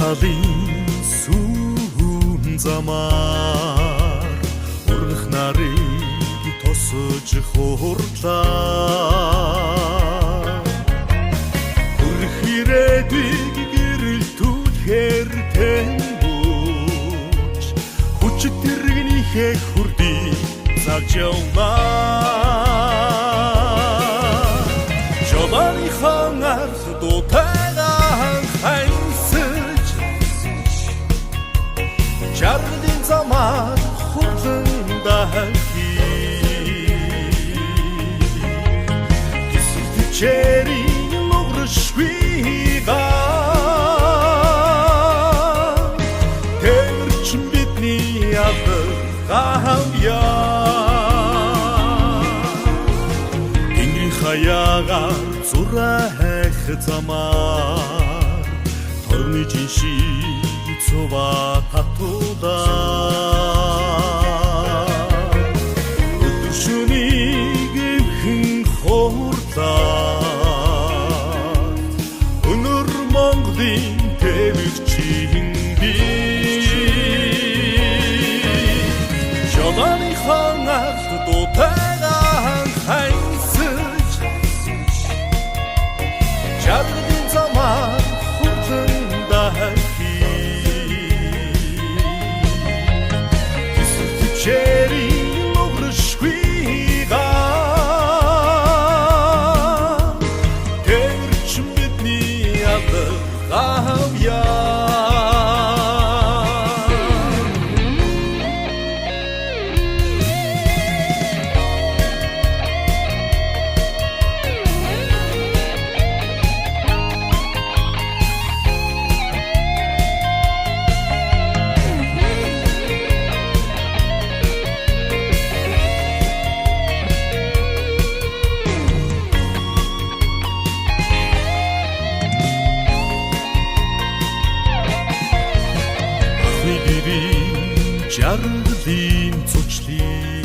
талын сүүн замаар ургах нарыг тосож хурлаа. Хүрх ирээдүйг гэрэлтүүлэхээр тэнбүүч хүчит тэрэгнийхээ хүрдийг залж явлаа. Жолооныхон ард дутайгаа хайсаж жаргалын замаар хурлан дахий. Гисэлт чэрийн нуграшвигаа тэрчин бидний алдар гавьяа. Энгэрийн хаягаар зурайх замаар торны жиншиг цова татуулаа. Өдөр шөнийг эвхэн хурлаа. Өнөр Монголын тэмэгчин би. Жолооныхон ард дутайгаа хайсаж жаргалын замаар хурлан дахий. Гисэлт чэрийн нуграшвигаа тэрчин бидний алдар гавьяа. Жаргалын цучлыг